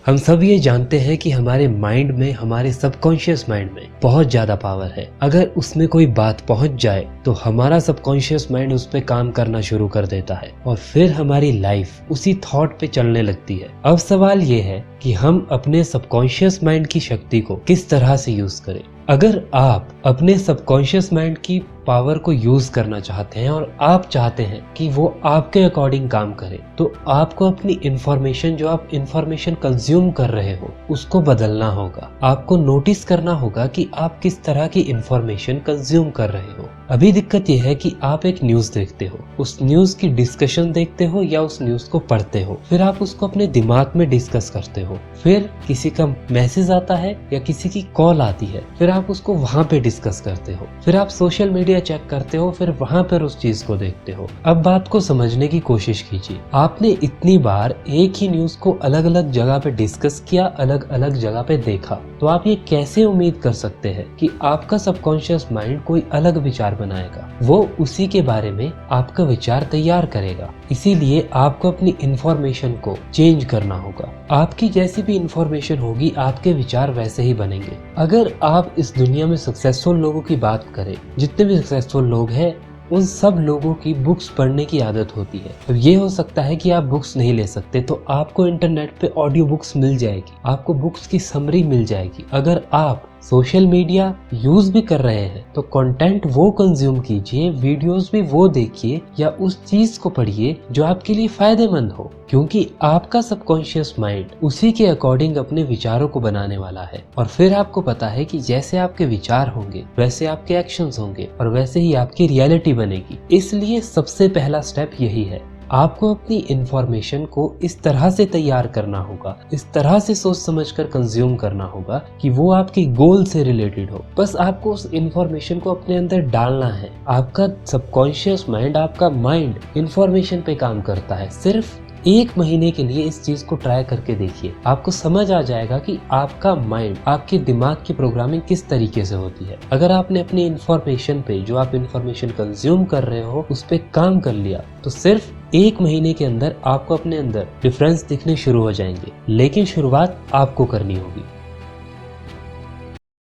हम सब ये जानते हैं कि हमारे माइंड में, हमारे सबकॉन्शियस माइंड में बहुत ज्यादा पावर है। अगर उसमें कोई बात पहुंच जाए तो हमारा सबकॉन्शियस माइंड उस पे काम करना शुरू कर देता है और फिर हमारी लाइफ उसी थॉट पे चलने लगती है। अब सवाल ये है कि हम अपने सबकॉन्शियस माइंड की शक्ति को किस तरह से यूज करें। अगर आप अपने सबकॉन्शियस माइंड की पावर को यूज करना चाहते हैं और आप चाहते हैं कि वो आपके अकॉर्डिंग काम करे, तो आपको अपनी इंफॉर्मेशन, जो आप इंफॉर्मेशन कंज्यूम कर रहे हो, उसको बदलना होगा। आपको नोटिस करना होगा कि आप किस तरह की इंफॉर्मेशन कंज्यूम कर रहे हो। अभी दिक्कत यह है कि आप एक न्यूज देखते हो, उस न्यूज की डिस्कशन देखते हो या उस न्यूज को पढ़ते हो, फिर आप उसको अपने दिमाग में डिस्कस करते हो, फिर किसी का मैसेज आता है या किसी की कॉल आती है, फिर आप उसको वहां पे डिस्कस करते हो, फिर आप सोशल मीडिया चेक करते हो, फिर वहां पर उस चीज को देखते हो। अब बात को समझने की कोशिश कीजिए। आपने इतनी बार एक ही न्यूज को अलग अलग जगह पे डिस्कस किया, अलग अलग जगह पे देखा, तो आप ये कैसे उम्मीद कर सकते हैं कि आपका सबकॉन्शियस माइंड कोई अलग विचार बनाएगा? वो उसी के बारे में आपका विचार तैयार करेगा। इसीलिए आपको अपनी इंफॉर्मेशन को चेंज करना होगा। आपकी जैसी भी इंफॉर्मेशन होगी, आपके विचार वैसे ही बनेंगे। अगर आप इस दुनिया में सक्सेसफुल लोगों की बात करें, जितने भी सक्सेसफुल लोग हैं, उन सब लोगों की बुक्स पढ़ने की आदत होती है। तो ये हो सकता है कि आप बुक्स नहीं ले सकते, तो आपको इंटरनेट पे ऑडियो बुक्स मिल जाएगी, आपको बुक्स की समरी मिल जाएगी। अगर आप सोशल मीडिया यूज भी कर रहे हैं तो कंटेंट वो कंज्यूम कीजिए, वीडियोस भी वो देखिए या उस चीज को पढ़िए जो आपके लिए फायदेमंद हो, क्योंकि आपका सबकॉन्शियस माइंड उसी के अकॉर्डिंग अपने विचारों को बनाने वाला है। और फिर आपको पता है कि जैसे आपके विचार होंगे वैसे आपके एक्शंस होंगे और वैसे ही आपकी रियलिटी बनेगी। इसलिए सबसे पहला स्टेप यही है, आपको अपनी इंफॉर्मेशन को इस तरह से तैयार करना होगा, इस तरह से सोच समझकर कंज्यूम करना होगा कि वो आपके गोल से रिलेटेड हो। बस आपको उस इंफॉर्मेशन को अपने अंदर डालना है। आपका सबकॉन्शियस माइंड, आपका माइंड इंफॉर्मेशन पे काम करता है। सिर्फ 1 महीने के लिए इस चीज को ट्राई करके देखिए, आपको समझ आ जाएगा कि आपका माइंड, आपके दिमाग की प्रोग्रामिंग किस तरीके से होती है। अगर आपने अपनी इंफॉर्मेशन पे, जो आप इंफॉर्मेशन कंज्यूम कर रहे हो, उस पे काम कर लिया, तो सिर्फ 1 महीने के अंदर आपको अपने अंदर डिफरेंस दिखने शुरू हो जाएंगे। लेकिन शुरुआत आपको करनी होगी।